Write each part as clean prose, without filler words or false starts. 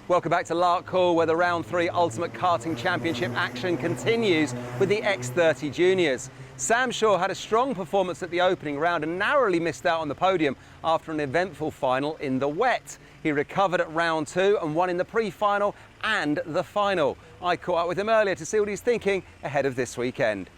Welcome back to Larkhall, where the Round 3 Ultimate Karting Championship action continues with the X30 Juniors. Sam Shaw had a strong performance at the opening round and narrowly missed out on the podium after an eventful final in the wet. He recovered at round 2 and won in the pre-final and the final. I caught up with him earlier to see what he's thinking ahead of this weekend.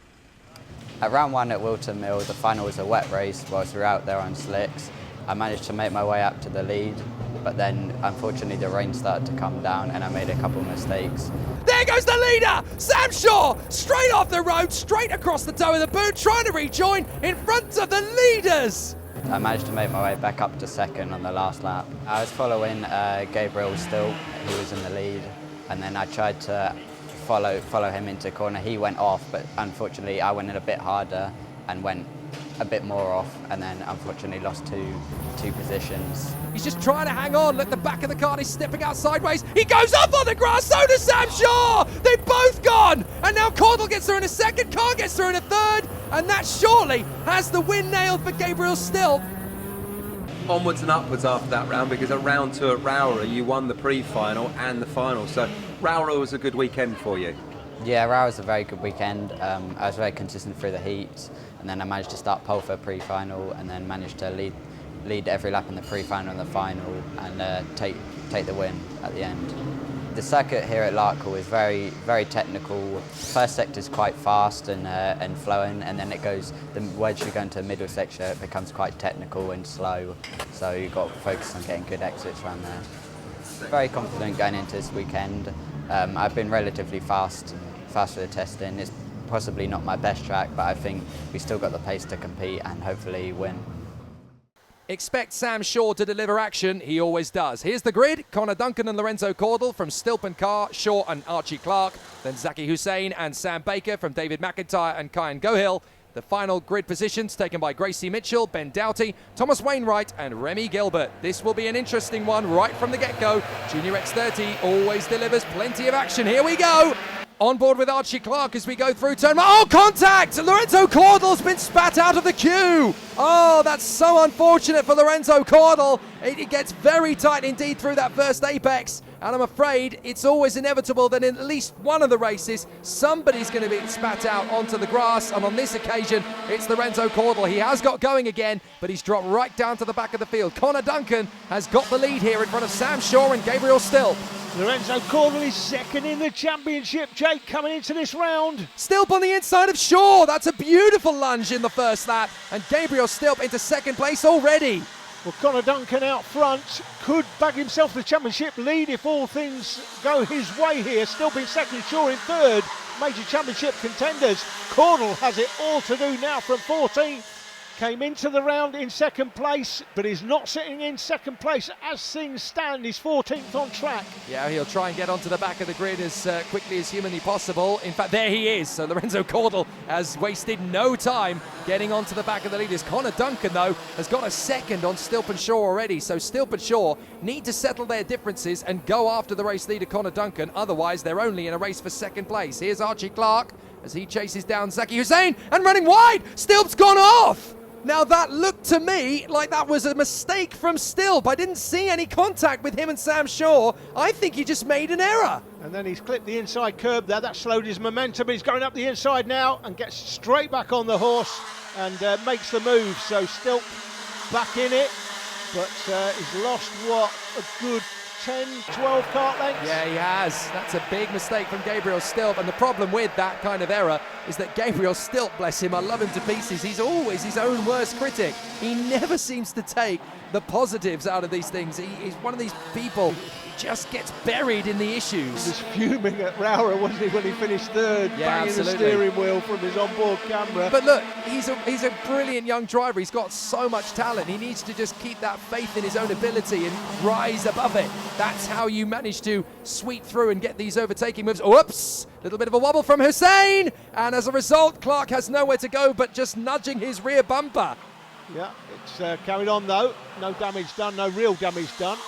At round 1 at Wilton Mill, the final was a wet race whilst we were out there on slicks. I managed to make my way up to the lead, but then unfortunately the rain started to come down and I made a couple of mistakes. There goes the leader, Sam Shaw, straight off the road, straight across the toe of the boot, trying to rejoin in front of the leaders. I managed to make my way back up to second on the last lap. I was following Gabriel Still, who was in the lead, and then I tried to follow him into corner. He went off, but unfortunately I went in a bit harder and went a bit more off, and then unfortunately lost two positions. He's just trying to hang on. Look, the back of the car is stepping out sideways. He goes up on the grass, so does Sam Shaw. They've both gone. And now Cordell gets through in a second, Carr gets through in a third, and that surely has the win nailed for Gabriel Still. Onwards and upwards after that round, because at round 2 at Rowrah you won the pre-final and the final, so Rowrah was a good weekend for you. Yeah, Rowrah was a very good weekend. I was very consistent through the heats, and then I managed to start pole for pre-final, and then managed to lead every lap in the pre-final and the final, and take the win at the end. The circuit here at Larkhall is very, very technical. First sector is quite fast and flowing, and then once you go into the middle section, it becomes quite technical and slow. So you've got to focus on getting good exits around there. Very confident going into this weekend. I've been relatively fast for the testing. It's possibly not my best track, but I think we still got the pace to compete and hopefully win. Expect Sam Shaw to deliver action. He always does. Here's the grid. Connor Duncan and Lorenzo Cordell from Stilp & Carr, Shaw and Archie Clark. Then Zaki Hussain and Sam Baker from David McIntyre and Kyan Gohill. The final grid positions taken by Gracie Mitchell, Ben Doughty, Thomas Wainwright and Remy Gilbert. This will be an interesting one right from the get-go. Junior X30 always delivers plenty of action. Here we go. On board with Archie Clark as we go through turn. Oh, contact! Lorenzo Cordell's been spat out of the queue. Oh, that's so unfortunate for Lorenzo Cordell. It gets very tight indeed through that first apex. And I'm afraid it's always inevitable that in at least one of the races, somebody's going to be spat out onto the grass. And on this occasion, it's Lorenzo Cordell. He has got going again, but he's dropped right down to the back of the field. Connor Duncan has got the lead here in front of Sam Shaw and Gabriel Still. Lorenzo Cordell is second in the championship, Jake, coming into this round. Stilp on the inside of Shaw. That's a beautiful lunge in the first lap. And Gabriel Stilp into second place already. Well, Connor Duncan out front could bag himself the championship lead if all things go his way here. Stilp in second, Shaw in third. Major championship contenders. Cordell has it all to do now from 14th. Came into the round in second place, but is not sitting in second place as things stand. He's 14th on track. Yeah, he'll try and get onto the back of the grid as quickly as humanly possible. In fact, there he is. So Lorenzo Cordell has wasted no time getting onto the back of the leaders. Connor Duncan, though, has got a second on Stilp & Shaw already. So Stilp & Shaw need to settle their differences and go after the race leader, Connor Duncan. Otherwise, they're only in a race for second place. Here's Archie Clark as he chases down Zaki Hussain and running wide. Stilp's gone off. Now that looked to me like that was a mistake from Stilp. I didn't see any contact with him and Sam Shaw. I think he just made an error. And then he's clipped the inside curb there. That slowed his momentum. He's going up the inside now and gets straight back on the horse and makes the move. So Stilp back in it, but he's lost, a good 10, 12 kart lengths? Yeah, he has. That's a big mistake from Gabriel Stilp. And the problem with that kind of error is that Gabriel Stilp, bless him, I love him to pieces. He's always his own worst critic. He never seems to take the positives out of these things. He's one of these people who just gets buried in the issues. He was fuming at Rowrah, wasn't he, when he finished third, banging the steering wheel from his onboard camera. But look, he's a brilliant young driver. He's got so much talent. He needs to just keep that faith in his own ability and rise above it. That's how you manage to sweep through and get these overtaking moves. Whoops! Little bit of a wobble from Hussain, and as a result, Clark has nowhere to go but just nudging his rear bumper. Yeah, it's carried on though. No damage done, no real damage done.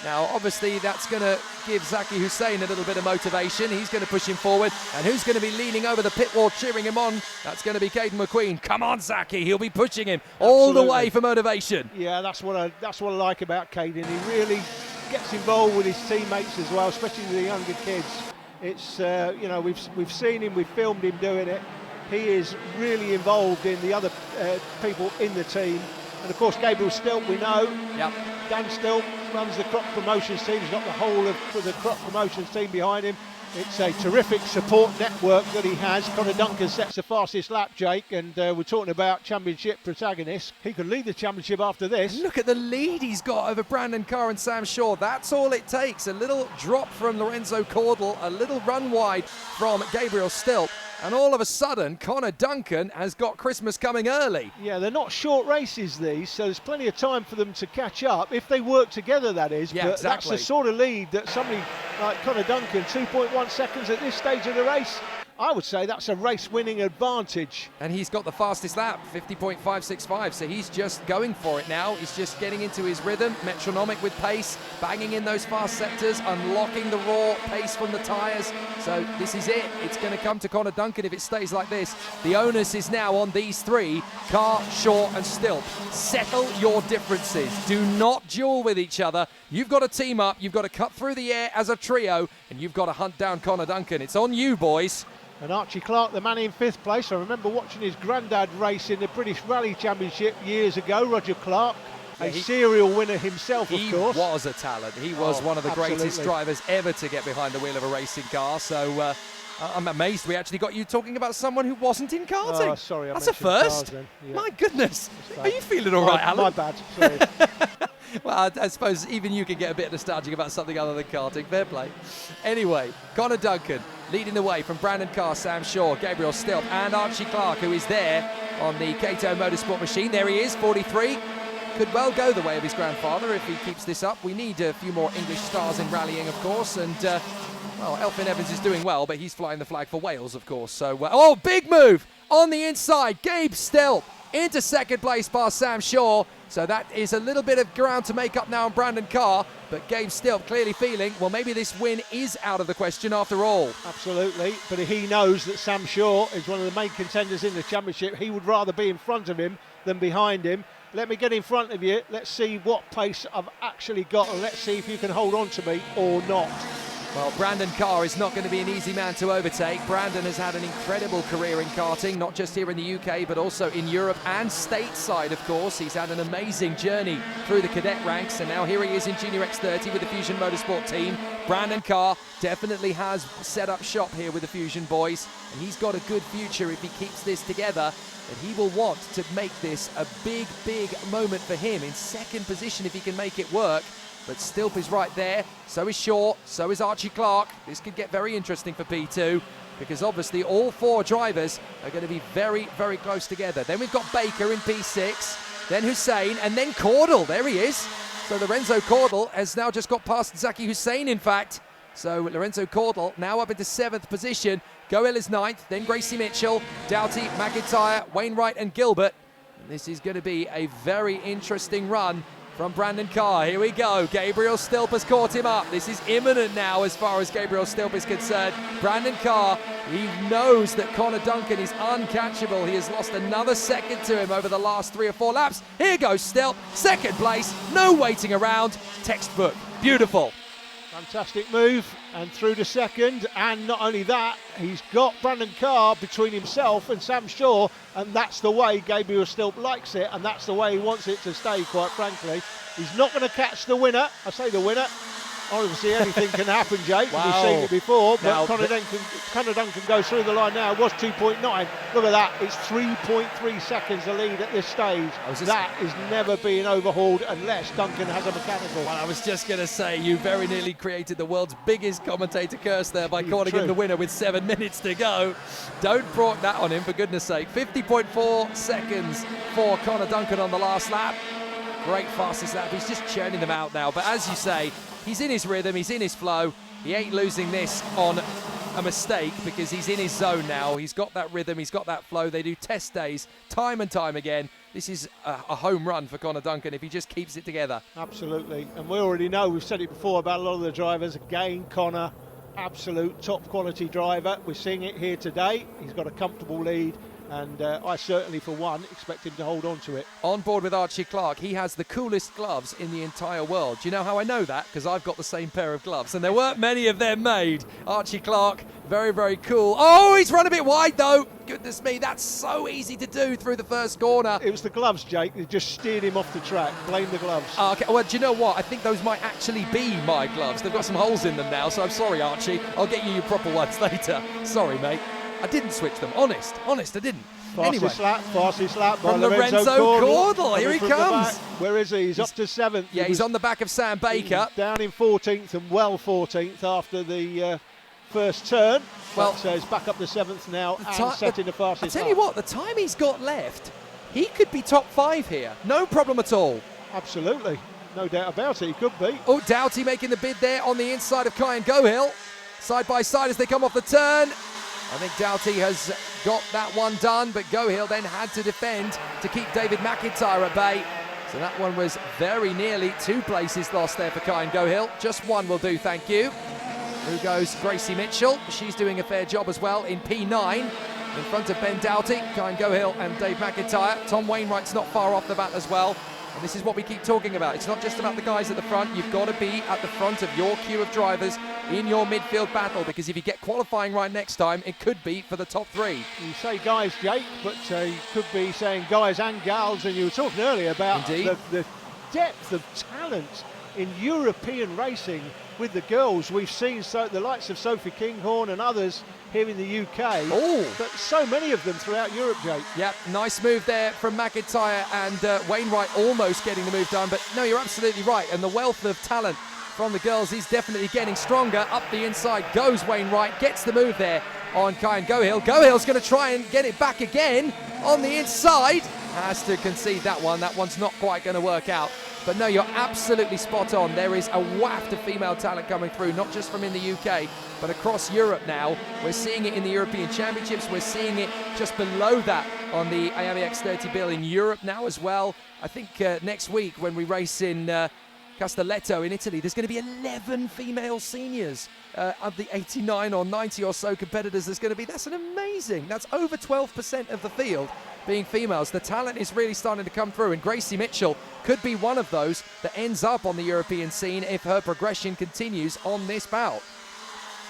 Now, obviously, that's going to give Zaki Hussain a little bit of motivation. He's going to push him forward. And who's going to be leaning over the pit wall, cheering him on? That's going to be Caden McQueen. Come on, Zaki. He'll be pushing him all the way for motivation. Yeah, that's what I like about Caden. He really gets involved with his teammates as well, especially the younger kids. It's we've seen him, we've filmed him doing it. He is really involved in the other people in the team. And of course, Gabriel Stilp, we know. Yep. Dan Stilp runs the crop promotions team. He's got the whole of the crop promotions team behind him. It's a terrific support network that he has. Connor Duncan sets the fastest lap, Jake, and we're talking about championship protagonists. He could lead the championship after this. Look at the lead he's got over Brandon Carr and Sam Shaw. That's all it takes. A little drop from Lorenzo Cordell, a little run wide from Gabriel Stilp, and all of a sudden, Connor Duncan has got Christmas coming early. Yeah, they're not short races, these, so there's plenty of time for them to catch up, if they work together, that is. Yeah, but exactly. That's the sort of lead that somebody like Connor Duncan, 2.1 seconds at this stage of the race, I would say that's a race-winning advantage. And he's got the fastest lap, 50.565, so he's just going for it now. He's just getting into his rhythm, metronomic with pace, banging in those fast sectors, unlocking the raw pace from the tyres. So this is it. It's going to come to Connor Duncan if it stays like this. The onus is now on these three, Carr, Shaw and Stilp. Settle your differences. Do not duel with each other. You've got to team up. You've got to cut through the air as a trio, and you've got to hunt down Connor Duncan. It's on you, boys. And Archie Clark, the man in 5th place. I remember watching his granddad race in the British Rally Championship years ago, Roger Clark, a serial winner himself, of course. He was a talent. He was one of the greatest drivers ever to get behind the wheel of a racing car. So I'm amazed we actually got you talking about someone who wasn't in karting. Oh, sorry, that's a first. Yeah. My goodness. Are you feeling all right, Alan? My bad, sorry. Well, I suppose even you can get a bit nostalgic about something other than karting. Fair play. Anyway, Connor Duncan leading the way from Brandon Carr, Sam Shaw, Gabriel Stilp and Archie Clark, who is there on the Cato Motorsport machine. There he is, 43. Could well go the way of his grandfather if he keeps this up. We need a few more English stars in rallying, of course. And, well, Elfyn Evans is doing well, but he's flying the flag for Wales, of course. So, oh, big move on the inside. Gabe Stilp into second place past Sam Shaw. So that is a little bit of ground to make up now on Brandon Carr, but Gabe Stilp clearly feeling, well, maybe this win is out of the question after all. Absolutely, but he knows that Sam Shaw is one of the main contenders in the championship. He would rather be in front of him than behind him. Let me get in front of you. Let's see what pace I've actually got, and let's see if you can hold on to me or not. Well, Brandon Carr is not going to be an easy man to overtake. Brandon has had an incredible career in karting, not just here in the UK, but also in Europe and stateside, of course. He's had an amazing journey through the cadet ranks, and now here he is in Junior X30 with the Fusion Motorsport team. Brandon Carr definitely has set up shop here with the Fusion boys, and he's got a good future if he keeps this together. And he will want to make this a big, big moment for him in second position if he can make it work. But Stilp is right there, so is Shaw, so is Archie Clark. This could get very interesting for P2 because obviously all four drivers are going to be very, very close together. Then we've got Baker in P6, then Hussein, and then Cordell. There he is. So Lorenzo Cordell has now just got past Zaki Hussein, in fact. So Lorenzo Cordell now up into 7th position. Goel is 9th, then Gracie Mitchell, Doughty, McIntyre, Wainwright and Gilbert. And this is going to be a very interesting run from Brandon Carr. Here we go. Gabriel Stilp has caught him up. This is imminent now as far as Gabriel Stilp is concerned. Brandon Carr, he knows that Connor Duncan is uncatchable. He has lost another second to him over the last 3 or 4 laps. Here goes Stilp, second place, no waiting around. Textbook, beautiful. Fantastic move, and through to second, and not only that, he's got Brandon Carr between himself and Sam Shaw, and that's the way Gabriel Stilp likes it, and that's the way he wants it to stay, quite frankly. He's not going to catch the winner. I say the winner. Obviously, anything can happen, Jake. Wow. We've seen it before, but Now, Connor Duncan goes through the line now. It was 2.9. Look at that. It's 3.3 seconds the lead at this stage. That is never being overhauled unless Duncan has a mechanical. Well, I was just going to say, you very nearly created the world's biggest commentator curse there by calling him the winner with 7 minutes to go. Don't proc that on him, for goodness sake. 50.4 seconds for Connor Duncan on the last lap. Great fastest lap. He's just churning them out now. But as you say, he's in his rhythm, he's in his flow. He ain't losing this on a mistake because he's in his zone now. He's got that rhythm, he's got that flow. They do test days time and time again. This is a home run for Connor Duncan if he just keeps it together. Absolutely. And we already know, we've said it before about a lot of the drivers. Again, Connor, absolute top quality driver. We're seeing it here today. He's got a comfortable lead. and I certainly, for one, expect him to hold on to it. On board with Archie Clark, he has the coolest gloves in the entire world. Do you know how I know that? Because I've got the same pair of gloves, and there weren't many of them made. Archie Clark, very, very cool. Oh, he's run a bit wide, though. Goodness me, that's so easy to do through the first corner. It was the gloves, Jake, that just steered him off the track. Blame the gloves. Okay, well, do you know what? I think those might actually be my gloves. They've got some holes in them now, so I'm sorry, Archie. I'll get you your proper ones later. Sorry, mate. I didn't switch them. Honest, I didn't. Fastest lap by from Lorenzo Cordel. Here he comes. Where is he? He's up to 7th. Yeah, he's on the back of Sam Baker. Down in 14th and well 14th after the first turn. Well, so he's back up to 7th now and setting the fastest I tell you what, the time he's got left, he could be top 5 here. No problem at all. Absolutely. No doubt about it. He could be. Oh, Doughty making the bid there on the inside of Kyan Gohill. Side by side as they come off the turn. I think Doughty has got that one done, but Gohill then had to defend to keep David McIntyre at bay. So that one was very nearly 2 places lost there for Kyan Gohill. Just 1 will do, thank you. Through goes Gracie Mitchell. She's doing a fair job as well in P9. In front of Ben Doughty, Kyan Gohill and Dave McIntyre. Tom Wainwright's not far off the bat as well. And this is what we keep talking about. It's not just about the guys at the front. You've got to be at the front of your queue of drivers in your midfield battle, because if you get qualifying right next time, it could be for the top 3. You say guys, Jake, but you could be saying guys and gals, and you were talking earlier about the depth of talent in European racing with the girls. We've seen the likes of Sophie Kinghorn and others here in the UK, but so many of them throughout Europe, Jake. Yep, nice move there from McIntyre and Wainwright almost getting the move done, but no, you're absolutely right, and the wealth of talent from the girls is definitely getting stronger. Up the inside goes Wainwright, gets the move there on Kyan Gohill. Gohill's going to try and get it back again on the inside. Has to concede that one. That one's not quite going to work out. But no, you're absolutely spot on. There is a waft of female talent coming through, not just from in the UK, but across Europe now. We're seeing it in the European Championships. We're seeing it just below that on the AMI X30 bill in Europe now as well. I think next week when we race in Castelletto in Italy, there's going to be 11 female seniors of the 89 or 90 or so competitors there's going to be. That's that's over 12% of the field being females. The talent is really starting to come through, and Gracie Mitchell could be one of those that ends up on the European scene if her progression continues on this bout.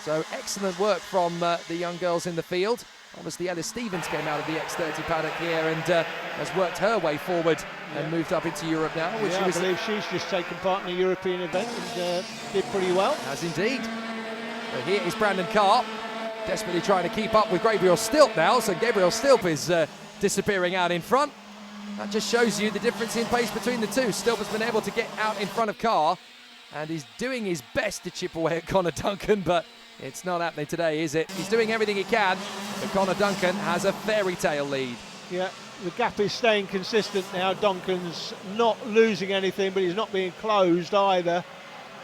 So excellent work from the young girls in the field. Obviously Ellis Stevens came out of the X30 paddock here and has worked her way forward and moved up into Europe now. Which I believe she's just taken part in a European event and did pretty well. Has indeed. But here is Brandon Carr, desperately trying to keep up with Gabriel Stilp now. So Gabriel Stilp is disappearing out in front. That just shows you the difference in pace between the two. Stilp has been able to get out in front of Carr and is doing his best to chip away at Connor Duncan, but it's not happening today, is it? He's doing everything he can, but Connor Duncan has a fairy tale lead. Yeah, the gap is staying consistent now. Duncan's not losing anything, but he's not being closed either.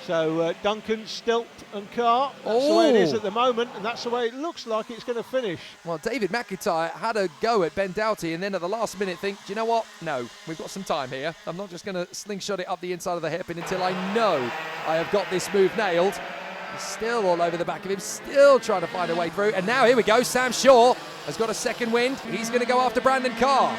So Duncan, Stilp and Carr, that's the way it is at the moment, and that's the way it looks like it's going to finish. Well, David McIntyre had a go at Ben Doughty and then at the last minute think, do you know what? No, we've got some time here. I'm not just going to slingshot it up the inside of the hairpin until I know I have got this move nailed. He's still all over the back of him, still trying to find a way through. And now here we go, Sam Shaw has got a second wind. He's going to go after Brandon Carr.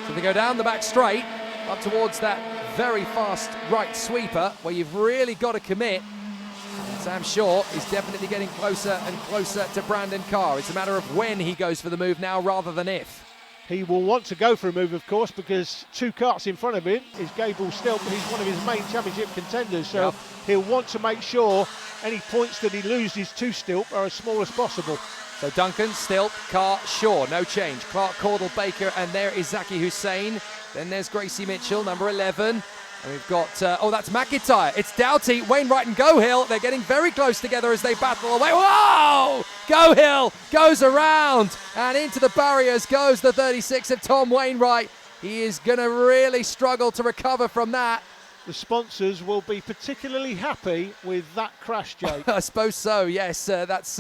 So they go down the back straight, up towards that very fast right sweeper where you've really got to commit. And Sam Shaw is definitely getting closer and closer to Brandon Carr. It's a matter of when he goes for the move now rather than if. He will want to go for a move, of course, because 2 carts in front of him is Gabriel Stilp, and he's one of his main championship contenders. So he'll want to make sure any points that he loses to Stilp are as small as possible. So Duncan, Stilp, Carr, Shaw, no change. Clark, Cordell, Baker, and there is Zaki Hussein. Then there's Gracie Mitchell, number 11. And we've got, that's McIntyre. It's Doughty, Wainwright and Gohill. They're getting very close together as they battle away. Whoa! Gohill goes around and into the barriers goes the 36 of Tom Wainwright. He is going to really struggle to recover from that. The sponsors will be particularly happy with that crash, Jake. I suppose so, yes. That's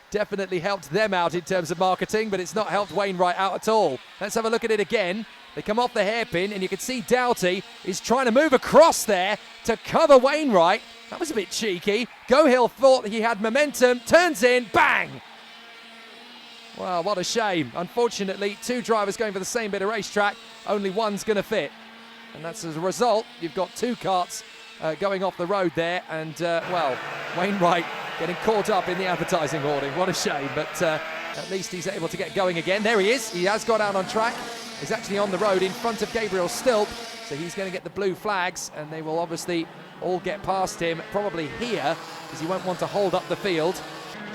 definitely helped them out in terms of marketing, but it's not helped Wainwright out at all. Let's have a look at it again. They come off the hairpin, and you can see Doughty is trying to move across there to cover Wainwright. That was a bit cheeky. Gohill thought he had momentum, turns in, bang! Well, what a shame. Unfortunately, two drivers going for the same bit of racetrack, only one's going to fit. And that's as a result, you've got two karts going off the road there. And, well, Wainwright getting caught up in the advertising hoarding. What a shame, but at least he's able to get going again. There he is. He has got out on track. He's actually on the road in front of Gabriel Stilp. So he's going to get the blue flags, and they will obviously all get past him, probably here, because he won't want to hold up the field.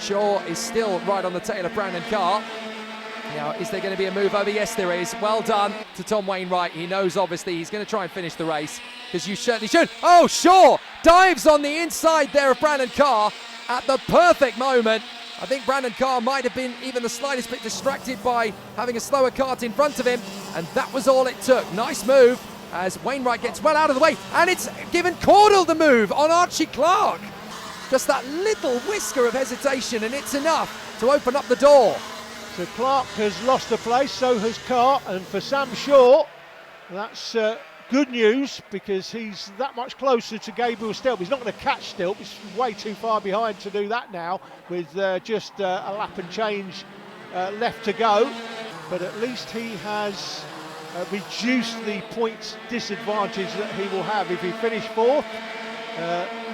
Shaw is still right on the tail of Brandon Carr. Now, is there going to be a move over? Yes, there is. Well done to Tom Wainwright. He knows, obviously, he's going to try and finish the race, because you certainly should. Oh, Shaw dives on the inside there of Brandon Carr at the perfect moment. I think Brandon Carr might have been even the slightest bit distracted by having a slower kart in front of him, and that was all it took. Nice move as Wainwright gets well out of the way, and it's given Cordell the move on Archie Clark. Just that little whisker of hesitation, and it's enough to open up the door. So Clark has lost a place, so has Carr, and for Sam Shaw, that's good news, because he's that much closer to Gabriel Stilp. He's not going to catch Stilp, he's way too far behind to do that now, with just a lap and change left to go. But at least he has reduced the points disadvantage that he will have if he finished fourth.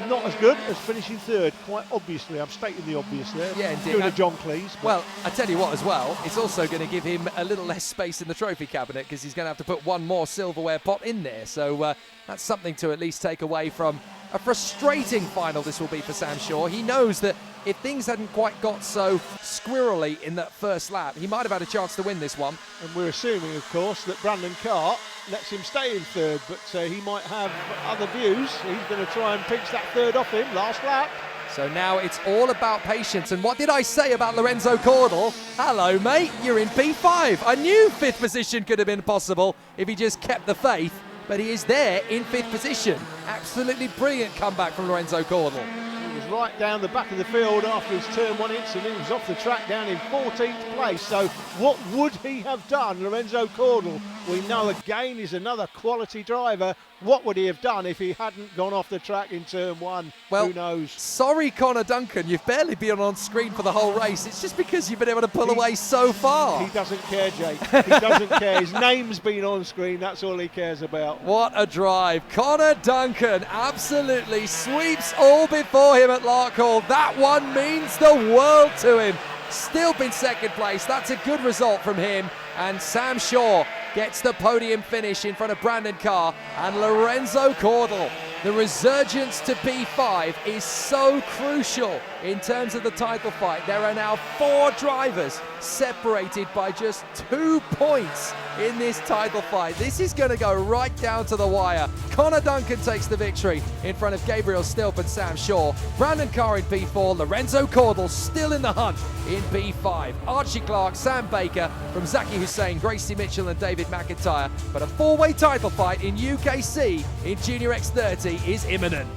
Not as good as finishing third, quite obviously. I'm stating the obvious there. Yeah, indeed. Doing a John Cleese. Well, I tell you what as well, it's also going to give him a little less space in the trophy cabinet, because he's going to have to put one more silverware pot in there. So that's something to at least take away from a frustrating final this will be for Sam Shaw. He knows that if things hadn't quite got so squirrely in that first lap, he might have had a chance to win this one. And we're assuming, of course, that Brandon Carr lets him stay in third, but he might have other views. He's going to try and pinch that third off him last lap. So now it's all about patience. And what did I say about Lorenzo Cordell? Hello, mate, you're in P5. I knew fifth position could have been possible if he just kept the faith, but he is there in fifth position. Absolutely brilliant comeback from Lorenzo Cordell. He was right down the back of the field after his turn one incident. He was off the track down in 14th place. So what would he have done, Lorenzo Cordell? We know again he's another quality driver. What would he have done if he hadn't gone off the track in turn one? Well, who knows? Sorry, Connor Duncan, you've barely been on screen for the whole race. It's just because you've been able to pull away so far. He doesn't care, Jake. He doesn't care. His name's been on screen. That's all he cares about. What a drive. Connor Duncan absolutely sweeps all before him at Larkhall. That one means the world to him. Still been second place. That's a good result from him. And Sam Shaw gets the podium finish in front of Brandon Carr and Lorenzo Cordell. The resurgence to P5 is so crucial in terms of the title fight. There are now 4 drivers separated by just 2 points in this title fight. This is going to go right down to the wire. Connor Duncan takes the victory in front of Gabriel Stilp and Sam Shaw. Brandon Carr in P4, Lorenzo Cordell still in the hunt in P5. Archie Clark, Sam Baker from Zaki Hussain, Gracie Mitchell and David McIntyre. But a 4-way title fight in UKC in Junior X30 is imminent.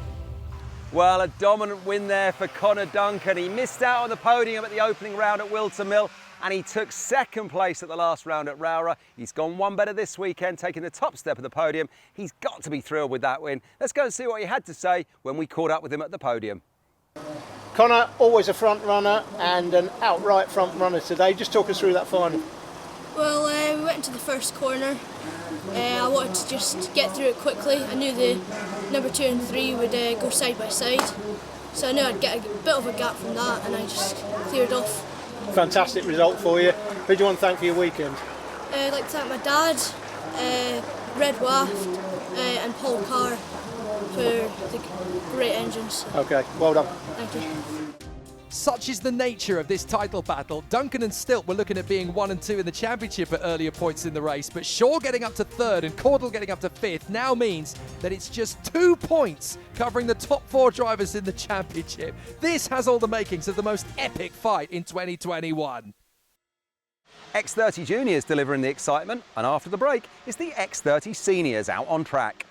Well, a dominant win there for Connor Duncan. He missed out on the podium at the opening round at Wilton Mill, and he took second place at the last round at Rowrah. He's gone one better this weekend, taking the top step of the podium. He's got to be thrilled with that win. Let's go and see what he had to say when we caught up with him at the podium. Connor, always a front runner and an outright front runner today. Just talk us through that final. Well, we went into the first corner. I wanted to just get through it quickly. I knew the number 2 and 3 would go side by side, so I knew I'd get a bit of a gap from that, and I just cleared off. Fantastic result for you. Who do you want to thank for your weekend? I'd like to thank my dad, Red Waft and Paul Carr for the great engines. Okay, well done. Thank you. Such is the nature of this title battle. Duncan and Stilp were looking at being 1 and 2 in the championship at earlier points in the race, but Shaw getting up to 3rd and Cordell getting up to 5th now means that it's just 2 points covering the top 4 drivers in the championship. This has all the makings of the most epic fight in 2021. X30 Juniors delivering the excitement, and after the break is the X30 Seniors out on track.